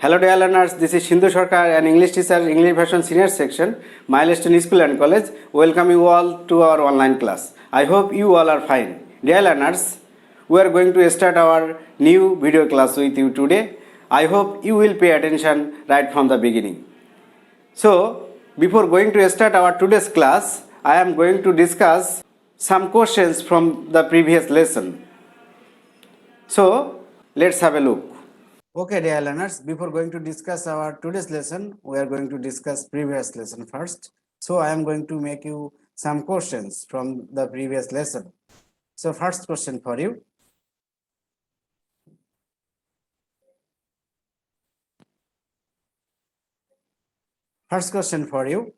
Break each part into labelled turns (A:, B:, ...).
A: Hello dear learners, this is Sindhu Sarkar, an English teacher, English version senior section, Milestone School and College. Welcome you all to our online class. I hope you all are fine. Dear learners, we are going to start our new video class with you today. I hope you will pay attention right from the beginning. So, before going to start our today's class, I am going to discuss some questions from the previous lesson. So, let's have a look. Okay, dear learners, before going to discuss our today's lesson, we are going to discuss previous lesson first. So I am going to make you some questions from the previous lesson. So first question for you. First question for you.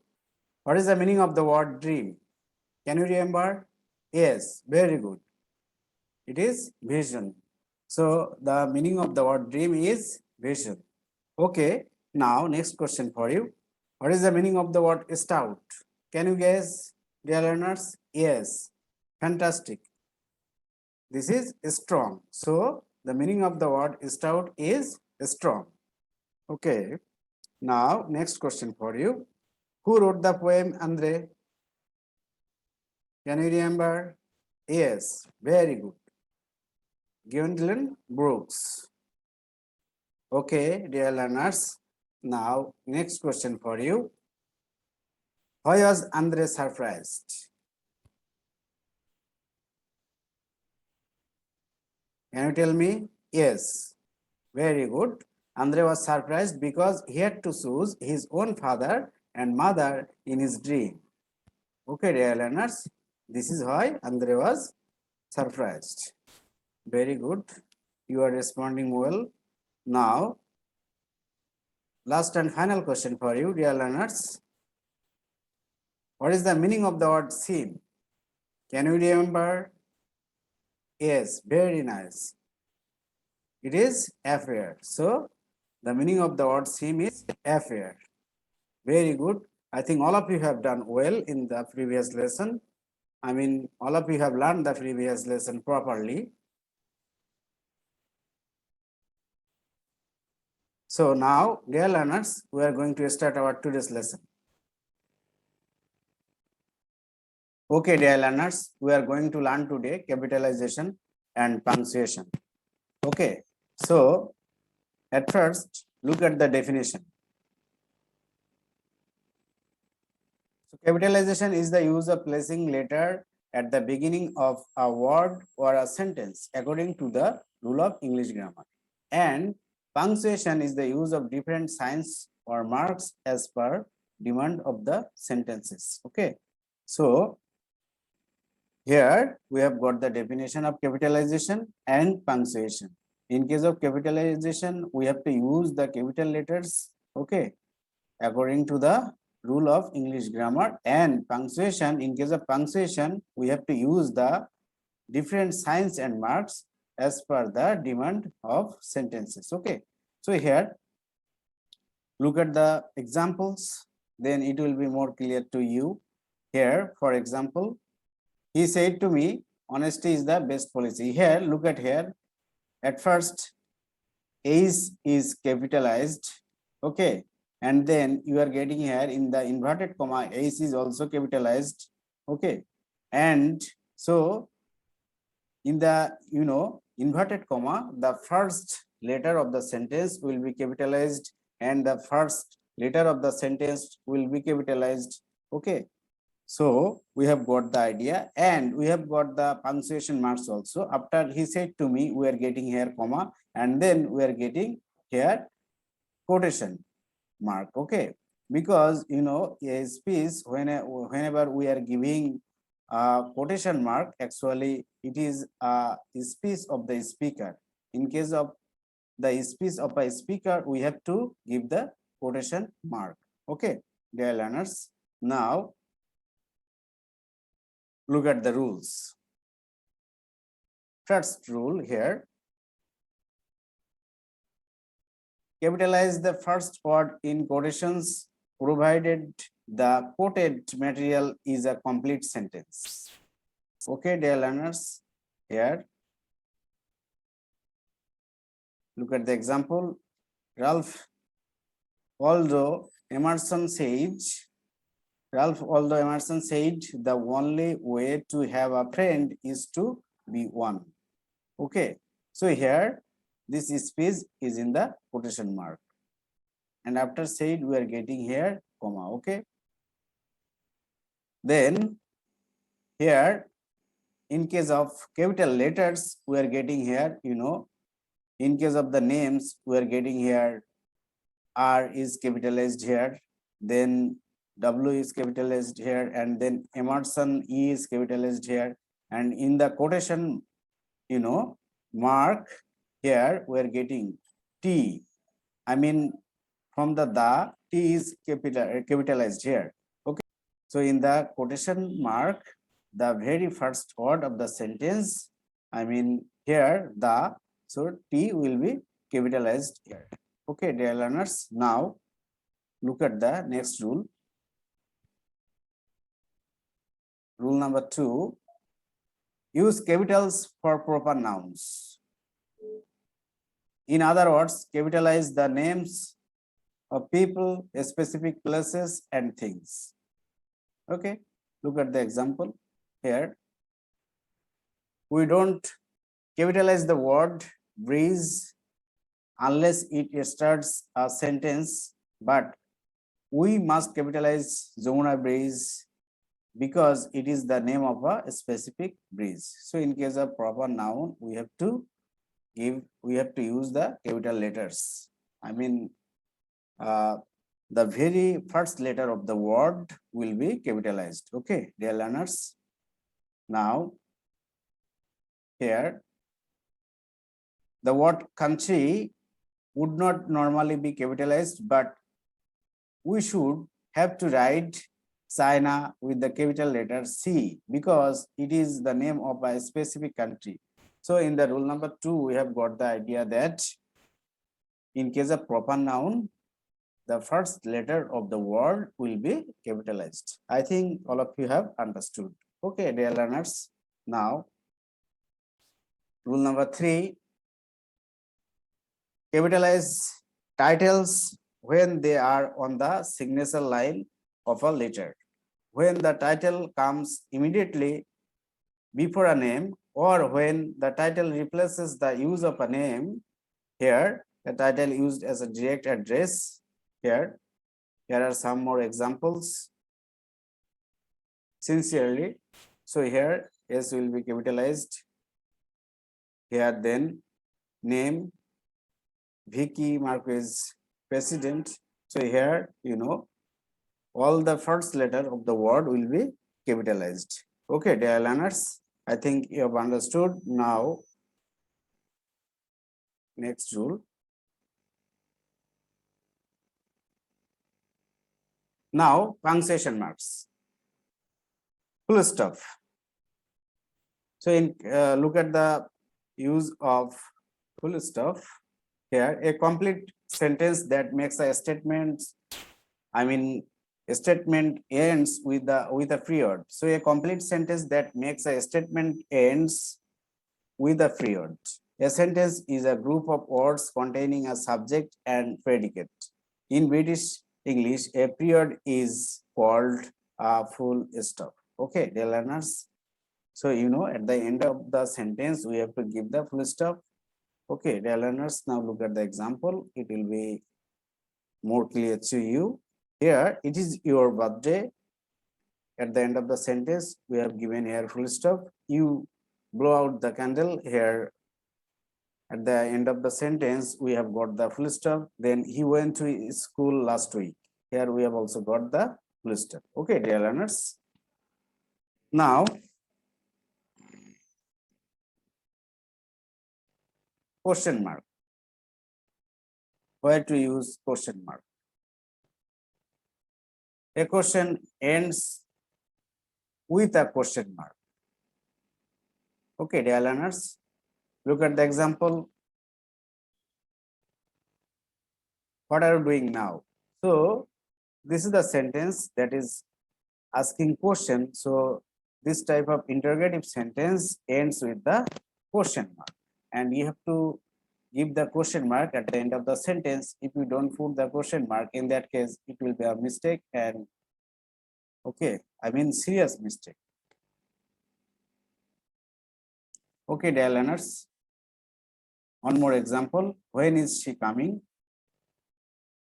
A: What is the meaning of the word dream? Can you remember? Yes, very good. It is vision. So the meaning of the word dream is vision. Okay, now next question for you. What is the meaning of the word stout? Can you guess, dear learners? Yes, fantastic. This is strong. So the meaning of the word stout is strong. Okay, now next question for you. Who wrote the poem Andre? Can you remember? Yes, very good. Gwendolyn Brooks. Okay, dear learners. Now, next question for you. Why was Andre surprised? Can you tell me? Yes, very good. Andre was surprised because he had to choose his own father and mother in his dream. Okay, dear learners, this is why Andre was surprised. Very good. You are responding well. Now, last and final question for you, dear learners. What is the meaning of the word seem? Can you remember? Yes, very nice. It is affair. So, the meaning of the word seem is affair. Very good. I think all of you have done well in the previous lesson. I mean, all of you have learned the previous lesson properly. So now, dear learners, we are going to start our today's lesson. Okay, dear learners, we are going to learn today capitalization and punctuation. Okay, so at first, look at the definition. So capitalization is the use of placing letter at the beginning of a word or a sentence according to the rule of English grammar. And punctuation is the use of different signs or marks as per demand of the sentences. Okay, so here we have got the definition of capitalization and punctuation. In case of capitalization, we have to use the capital letters, okay, according to the rule of English grammar. And punctuation, in case of punctuation, we have to use the different signs and marks as per the demand of sentences. Okay, so here look at the examples, then it will be more clear to you. Here, for example, he said to me, honesty is the best policy. Here, look at here. At first, ace is capitalized, okay, and then you are getting here in the inverted comma, ace is also capitalized, okay, and so in the inverted comma, the first letter of the sentence will be capitalized and the first letter of the sentence will be capitalized. Okay, so we have got the idea and we have got the punctuation marks also. After he said to me, we are getting here comma and then we are getting here quotation mark. Okay, because a speech whenever we are giving quotation mark, actually it is a speech of the speaker. In case of the speech of a speaker, we have to give the quotation mark. Okay, dear learners, now look at the rules. First rule here, capitalize the first word in quotations provided the quoted material is a complete sentence. Okay, dear learners, here look at the example. Ralph although Emerson said, although Emerson said the only way to have a friend is to be one. Okay, so here this speech is in the quotation mark, and after said we are getting here comma. Okay, then here in case of capital letters we are getting here, in case of the names we are getting here R is capitalized here, then W is capitalized here, and then Emerson E is capitalized here, and in the quotation mark here we are getting T. I mean from the T is capitalized here. Okay, so in the quotation mark, the very first word of the sentence, I mean here so T will be capitalized here. Okay, dear learners, now look at the next rule. Rule number 2, use capitals for proper nouns. In other words, capitalize the names of people, specific places and things. Okay, look at the example here. We don't capitalize the word breeze unless it starts a sentence, but we must capitalize Jamuna breeze because it is the name of a specific breeze. So in case of proper noun, we have to use the capital letters. I mean, the very first letter of the word will be capitalized. Okay, dear learners. Now, here, the word country would not normally be capitalized, but we should have to write China with the capital letter C because it is the name of a specific country. So in the rule number 2, we have got the idea that in case of proper noun, the first letter of the word will be capitalized. I think all of you have understood. Okay, dear learners. Now, rule number 3, capitalize titles when they are on the signature line of a letter. When the title comes immediately before a name, or when the title replaces the use of a name, here the title used as a direct address. Here are some more examples. Sincerely, so here S will be capitalized. Here then name Vicky Marquez president. So here all the first letter of the word will be capitalized. Okay, dear learners, I think you have understood. Now, next rule. Now, punctuation marks. Full stop. So, look at the use of full stop. Here, a complete sentence that makes a statement. A statement ends with a period. So, a complete sentence that makes a statement ends with a period. A sentence is a group of words containing a subject and predicate. In British English, a period is called a full stop. Okay, dear learners. So, at the end of the sentence, we have to give the full stop. Okay, dear learners, now look at the example. It will be more clear to you. Here, it is your birthday. At the end of the sentence, we have given here full stop. You blow out the candle here. At the end of the sentence, we have got the full stop. Then he went to school last week. Here we have also got the full stop. Okay, dear learners. Now, question mark. Where to use question mark? A question ends with a question mark. Okay, dear learners, look at the example. What are you doing now? So, this is the sentence that is asking question. So, this type of interrogative sentence ends with the question mark. And you have to give the question mark at the end of the sentence. If you don't put the question mark, in that case, it will be a mistake, and okay, I mean serious mistake. Okay, dear learners, one more example. When is she coming?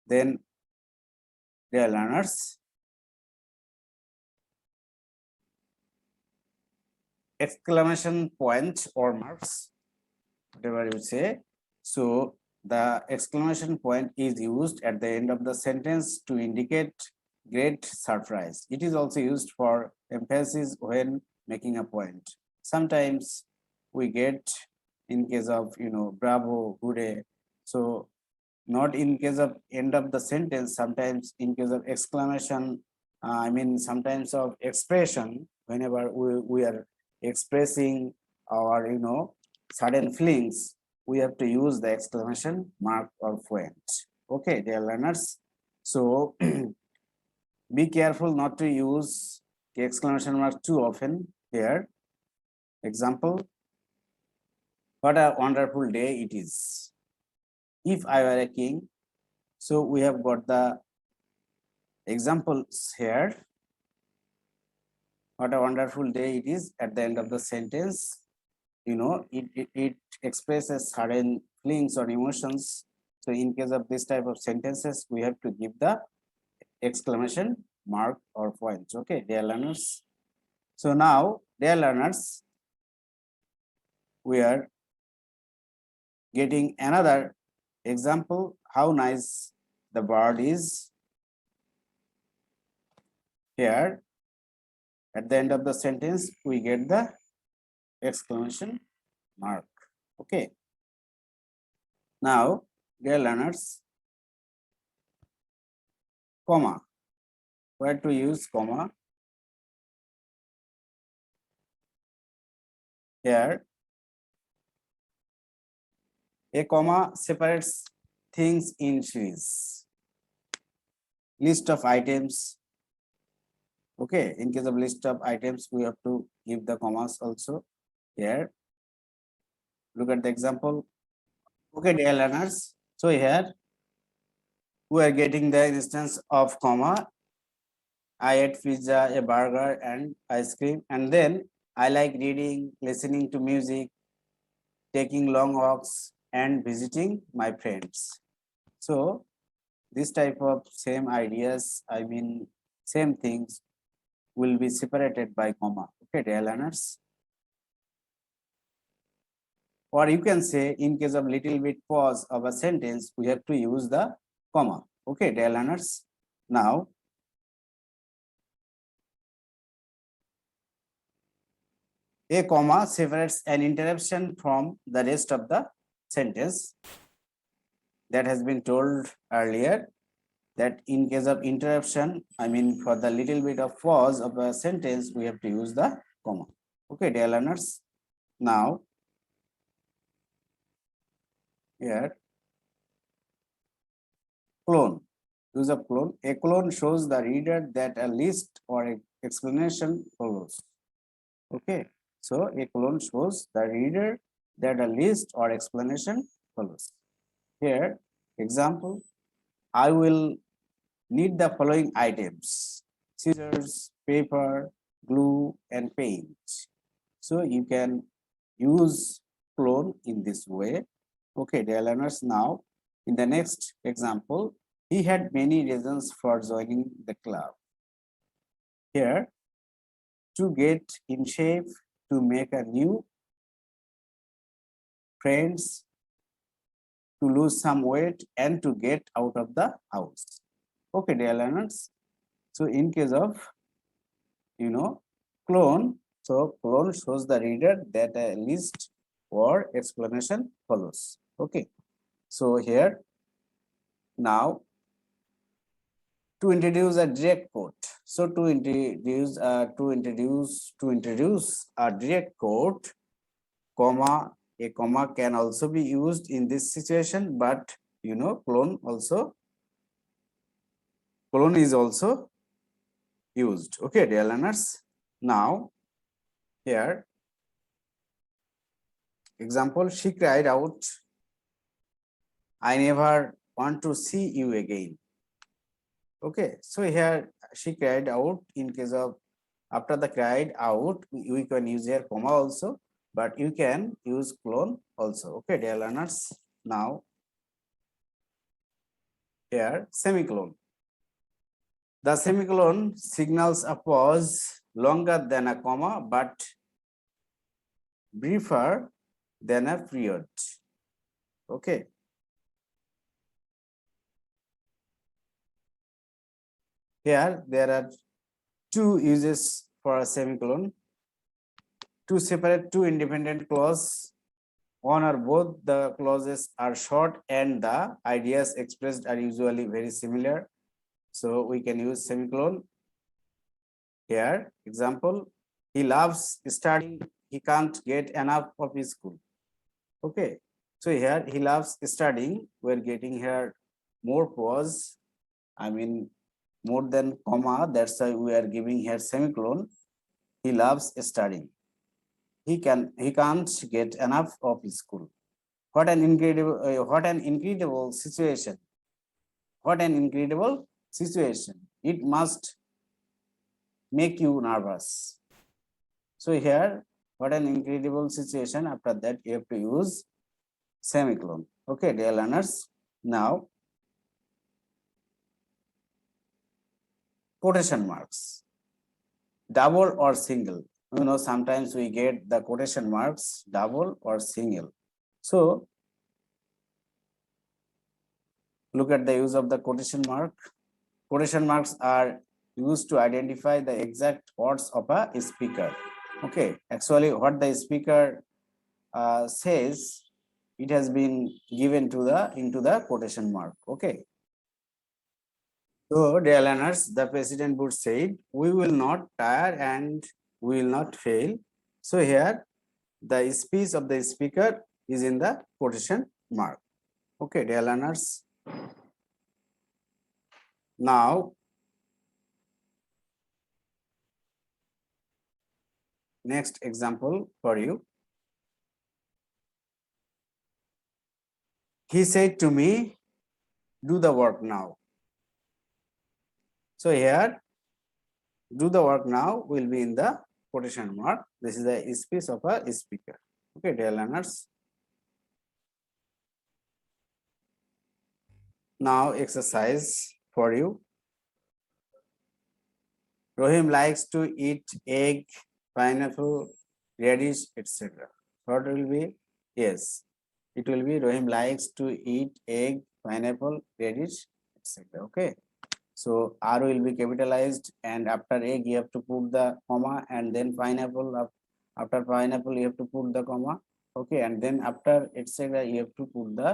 A: Then, dear learners, exclamation point or marks, whatever you say. So the exclamation point is used at the end of the sentence to indicate great surprise. It is also used for emphasis when making a point. Sometimes we get in case of bravo, hooray. So not in case of end of the sentence, sometimes in case of exclamation, I mean sometimes of expression, whenever we are expressing our certain feelings, we have to use the exclamation mark or point. Okay, dear learners, so be careful not to use the exclamation mark too often here. Example, what a wonderful day it is. If I were a king. So we have got the examples here. What a wonderful day it is at the end of the sentence. It expresses certain feelings or emotions. So in case of this type of sentences, we have to give the exclamation mark or point. Okay, dear learners. So now, dear learners, we are getting another example, how nice the bird is. Here, at the end of the sentence, we get the exclamation mark. Okay. Now, dear learners, comma. Where to use comma? Here, a comma separates things in series. List of items. Okay, in case of list of items, we have to give the commas also. Here, look at the example. Okay, dear learners. So here, we are getting the instance of comma. I ate pizza, a burger, and ice cream. And then I like reading, listening to music, taking long walks, and visiting my friends. So this type of same ideas, I mean, same things will be separated by comma. Okay, dear learners. Or you can say, in case of little bit pause of a sentence, we have to use the comma. Okay, dear learners. Now, a comma separates an interruption from the rest of the sentence. That has been told earlier, that in case of interruption, I mean for the little bit of pause of a sentence, we have to use the comma. Okay, dear learners. Now, here, clone. Use of clone. A clone shows the reader that a list or explanation follows. Okay, so a clone shows the reader that a list or explanation follows. Here, example, I will need the following items: scissors, paper, glue, and paint. So you can use clone in this way. Okay, dear learners, now in the next example, he had many reasons for joining the club. Here, to get in shape, to make a new friends, to lose some weight, and to get out of the house. Okay, dear learners. So in case of clone, so clone shows the reader that a list or explanation follows. Okay, so here now to introduce a direct quote. So to introduce a direct quote, comma, a comma can also be used in this situation, but clone is also used. Okay, dear learners. Now here, example, she cried out I never want to see you again. Okay, so here she cried out. In case of after the cried out, we can use here comma also, but you can use clone also. Okay, dear learners. Now here semicolon. The semicolon signals a pause longer than a comma, but briefer than a period. Okay. Here there are two uses for a semicolon. To separate two independent clauses, one or both the clauses are short and the ideas expressed are usually very similar. So we can use semicolon here. Example, he loves studying, he can't get enough of his school. Okay, so here he loves studying, we're getting here more pause, I mean more than comma, that's why we are giving here semicolon. He loves studying, he can't get enough of his school. What an incredible situation. What an incredible situation. It must make you nervous. So here, what an incredible situation. After that, you have to use semicolon. Okay, dear learners. Now, quotation marks. Double or single. You know, sometimes we get the quotation marks double or single. So, look at the use of the quotation mark. Quotation marks are used to identify the exact words of a speaker. Okay, actually what the speaker says, it has been given to the into the quotation mark. Okay. So, dear learners, the President Bush said, "We will not tire and we will not fail." So here, the speech of the speaker is in the quotation mark. Okay, dear learners. Now, next example for you. He said to me, "Do the work now." So here, "do the work now" will be in the quotation mark. This is the speech of a speaker. Okay, dear learners. Now, exercise for you. Rohim likes to eat egg, pineapple, radish, etc. What will be? Yes, it will be Rohim likes to eat egg, pineapple, radish, etc. Okay. So R will be capitalized, and after egg you have to put the comma, and then pineapple. After pineapple you have to put the comma. Okay, and then after etc. you have to put the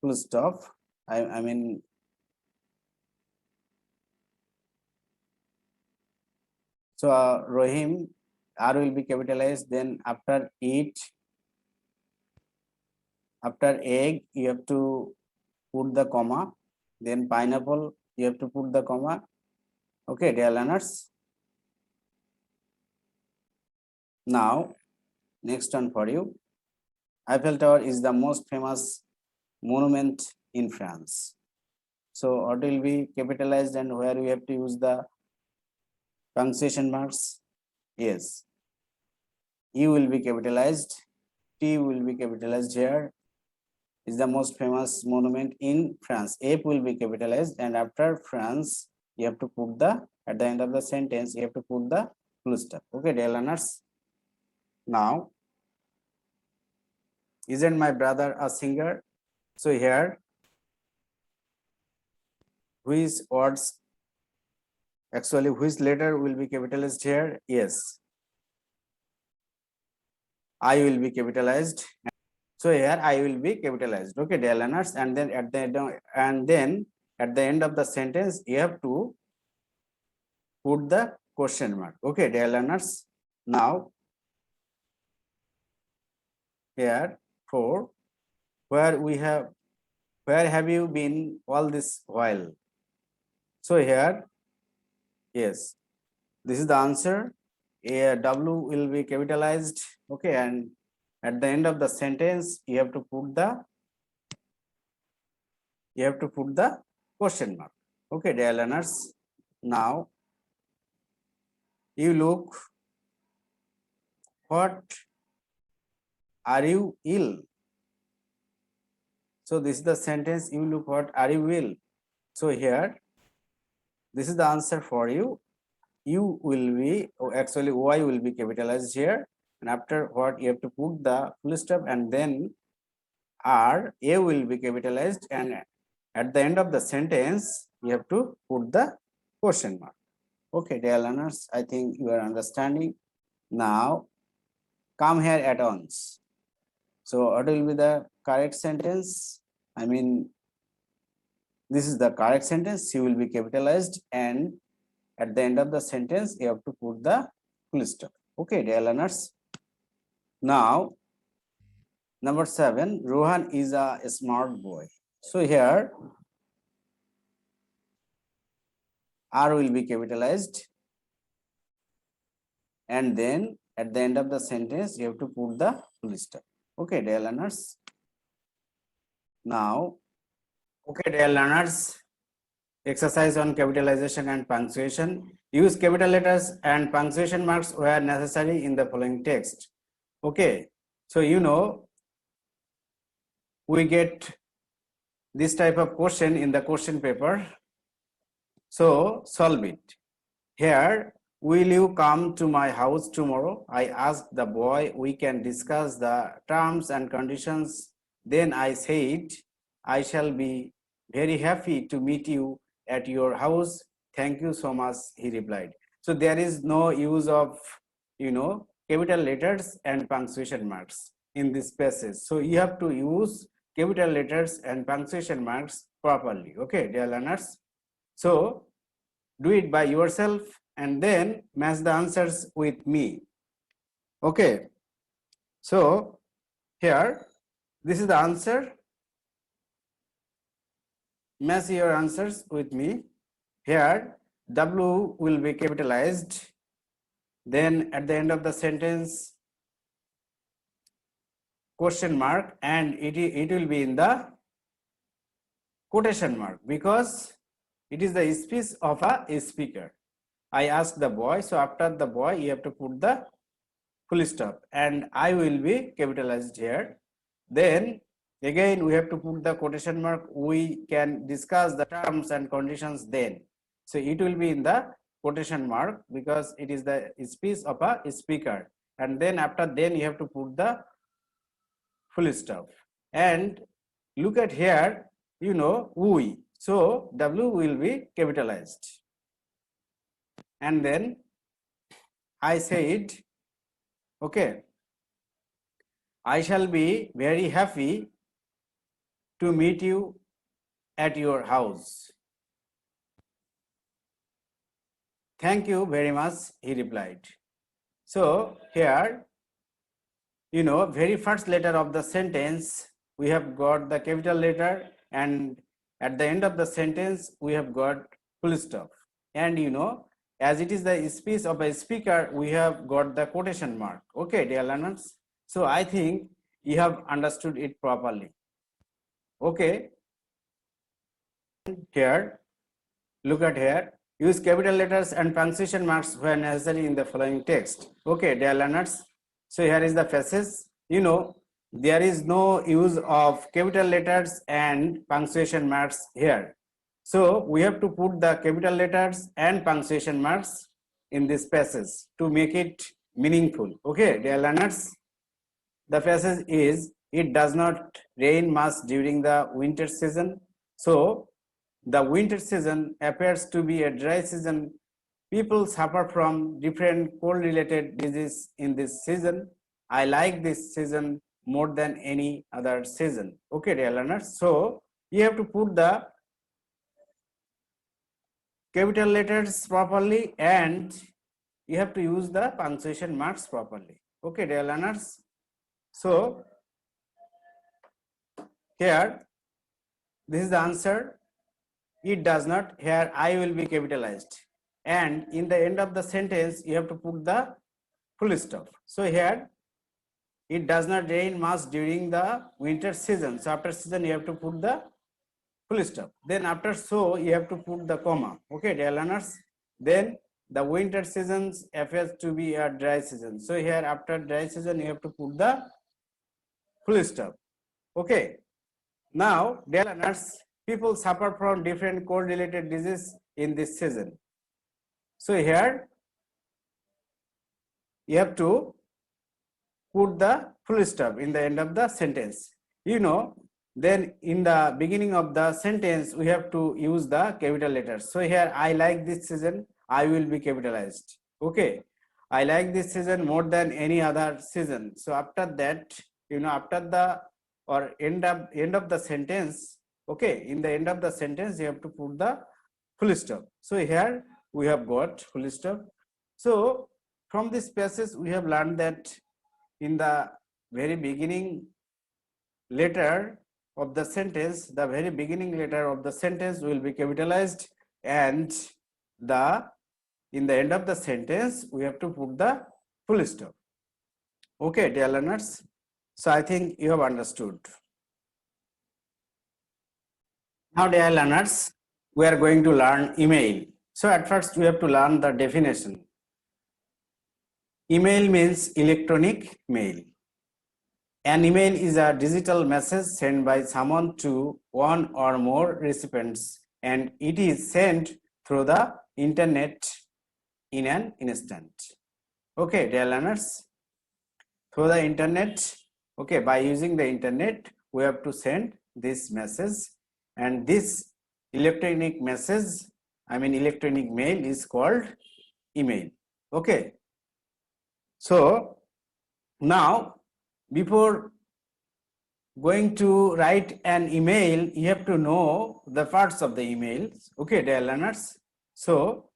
A: full stop. I mean. So Rohim, R will be capitalized. Then after eat, after egg, you have to put the comma. Then pineapple, you have to put the comma. Okay, dear learners. Now, next one for you. Eiffel Tower is the most famous monument in France. So what will be capitalized and where we have to use the punctuation marks? Yes. E will be capitalized. T will be capitalized here. Is the most famous monument in France. F will be capitalized, and after France, you have to put the, at the end of the sentence, you have to put the full stop. Okay, dear learners. Now, isn't my brother a singer? So here, which words, actually, which letter will be capitalized here? Yes, I will be capitalized. So here I will be capitalized. Okay, dear learners, and then at the end of the sentence, you have to put the question mark. Okay, dear learners. Now, here for where have you been all this while? So here, yes, this is the answer. A W will be capitalized. Okay, and at the end of the sentence you have to put the question mark. Okay, dear learners, now you look, what are you ill? So this is the sentence, you look, what are you ill? So here this is the answer for you. You will be, actually Y will be capitalized here, and after what you have to put the full stop, and then R, A will be capitalized, and at the end of the sentence you have to put the question mark. Okay, dear learners, I think you are understanding. Now come here at once. So what will be the correct sentence? I mean, this is the correct sentence. C will be capitalized, and at the end of the sentence you have to put the full stop. Okay, dear learners. Now number 7, Rohan is a smart boy. So here R will be capitalized, and then at the end of the sentence you have to put the full stop. Okay, dear learners. Now, okay, dear learners, exercise on capitalization and punctuation. Use capital letters and punctuation marks where necessary in the following text. Okay, so we get this type of question in the question paper. So solve it. Here, will you come to my house tomorrow? I asked the boy. We can discuss the terms and conditions. Then I said, I shall be very happy to meet you at your house. Thank you so much, he replied. So there is no use of, capital letters and punctuation marks in this passage. So you have to use capital letters and punctuation marks properly. Okay, dear learners. So do it by yourself and then match the answers with me. Okay, so here this is the answer. Match your answers with me. Here W will be capitalized, then at the end of the sentence question mark, and it will be in the quotation mark because it is the speech of a speaker. I asked the boy, so after the boy you have to put the full stop, and I will be capitalized here. Then again we have to put the quotation mark. We can discuss the terms and conditions then. So it will be in the quotation mark because it is the speech of a speaker, and then after then you have to put the full stop. And look at here, we. So W will be capitalized, and then I said, okay, I shall be very happy to meet you at your house. Thank you very much, he replied. So here, very first letter of the sentence, we have got the capital letter, and at the end of the sentence, we have got full stop. And as it is the speech of a speaker, we have got the quotation mark. Okay, dear learners. So I think you have understood it properly. Okay. Here, look at here. Use capital letters and punctuation marks where necessary in the following text. Okay, dear learners. So here is the passage. There is no use of capital letters and punctuation marks here. So we have to put the capital letters and punctuation marks in this passage to make it meaningful. Okay, dear learners. The passage is, it does not rain much during the winter season. So the winter season appears to be a dry season. People suffer from different cold-related diseases in this season. I like this season more than any other season. Okay, dear learners. So you have to put the capital letters properly and you have to use the punctuation marks properly. Okay, dear learners. So here, this is the answer. It does not. Here I will be capitalized, and in the end of the sentence you have to put the full stop. So here it does not rain much during the winter season. So after season you have to put the full stop. Then after so you have to put the comma. Okay, dear learners. Then the winter seasons appears to be a dry season. So here after dry season you have to put the full stop. Okay. Now, dear learners, people suffer from different cold-related diseases in this season. So here you have to put the full stop in the end of the sentence. You know, then in the beginning of the sentence, we have to use the capital letters. So here, I like this season, I will be capitalized. Okay, I like this season more than any other season. So after that, you know, after the or end of the sentence, okay, in the end of the sentence, you have to put the full stop. So here we have got full stop. So from this passage, we have learned that in the very beginning letter of the sentence, the very beginning letter of the sentence will be capitalized, and the in the end of the sentence we have to put the full stop. Okay, dear learners. So I think you have understood. Now, dear learners, we are going to learn email. So at first we have to learn the definition. Email means electronic mail. An email is a digital message sent by someone to one or more recipients, and it is sent through the internet in an instant. Okay, dear learners, through the internet, okay, by using the internet, we have to send this message, and this electronic message, electronic mail is called email. Okay, so now before going to write an email, you have to know the parts of the email. Okay, dear learners. So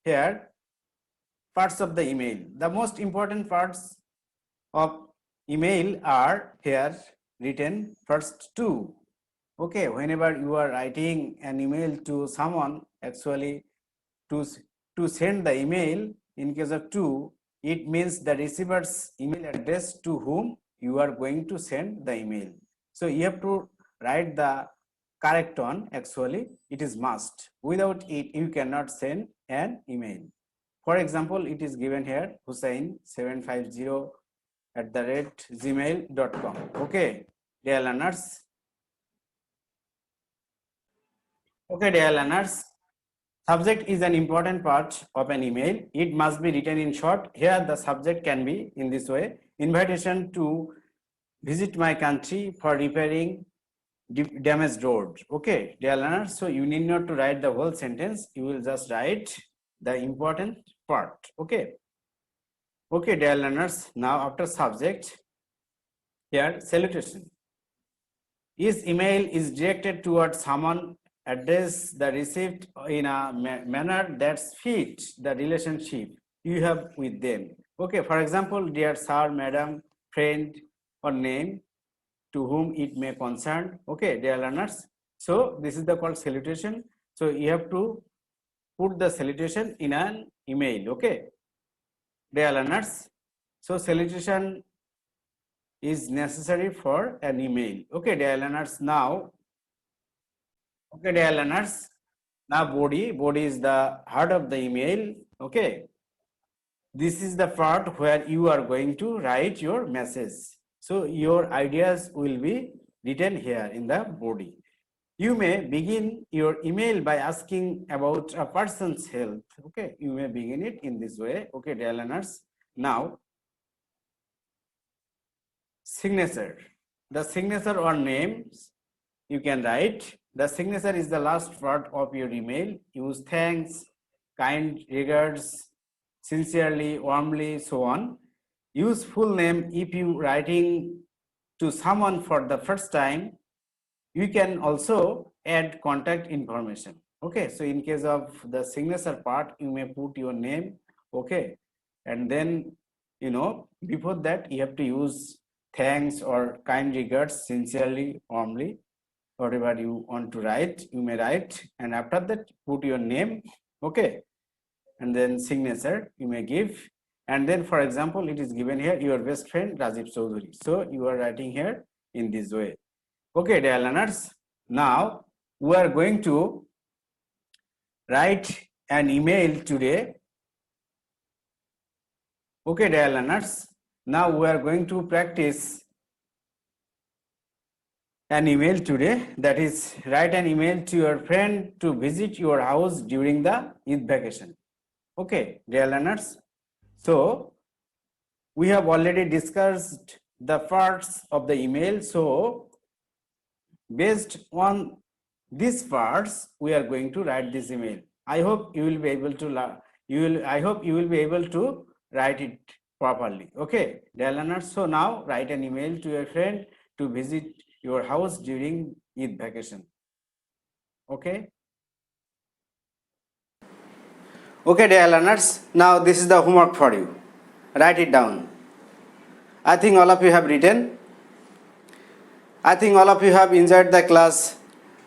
A: here, parts of the email. The most important parts of email are here written first two. Okay, whenever you are writing an email to someone, actually to send the email, in case of two, it means the receiver's email address to whom you are going to send the email. So you have to write the correct one. Actually, it is must. Without it, you cannot send an email. For example, it is given here Hussain750@gmail.com. Okay, dear learners. Okay, dear learners. Subject is an important part of an email. It must be written in short. Here the subject can be in this way: invitation to visit my country for repairing damaged road. Okay, dear learners, so you need not to write the whole sentence. You will just write the important part. Okay. Okay, dear learners, now after subject, here salutation. Each email is directed towards someone, address the receipt in a manner that fits the relationship you have with them. Okay, for example, dear sir, madam, friend, or name to whom it may concern. Okay, dear learners. So this is the called salutation. So you have to put the salutation in an email. Okay, dear learners. So salutation is necessary for an email. Okay, dear learners. Now, okay, dear learners. Now body is the heart of the email. Okay, this is the part where you are going to write your message. So your ideas will be written here in the body. You may begin your email by asking about a person's health. Okay, you may begin it in this way. Okay, dear learners. Now, signature. The signature or names you can write. The signature is the last part of your email. Use thanks, kind regards, sincerely, warmly, so on. Use full name if you writing to someone for the first time. You can also add contact information. Okay, so in case of the signature part, you may put your name. Okay, and then before that you have to use thanks or kind regards, sincerely, warmly, whatever you want to write, you may write, and after that put your name. Okay, and then signature you may give, And then, for example, it is given here, your best friend Rajiv Chaudhary. So you are writing here in this way. Okay, dear learners, now we are going to write an email today. Okay, dear learners, now we are going to practice an email today, that is, write an email to your friend to visit your house during the Eid vacation. Okay, dear learners, so we have already discussed the parts of the email. So based on these parts, we are going to write this email. I hope you will be able to write it properly. Okay, dear learners, so now write an email to your friend to visit your house during Eid vacation. Okay. Okay, dear learners, now this is the homework for you. Write it down. I think all of you have written. I think all of you have enjoyed the class.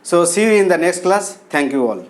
A: So see you in the next class. Thank you all.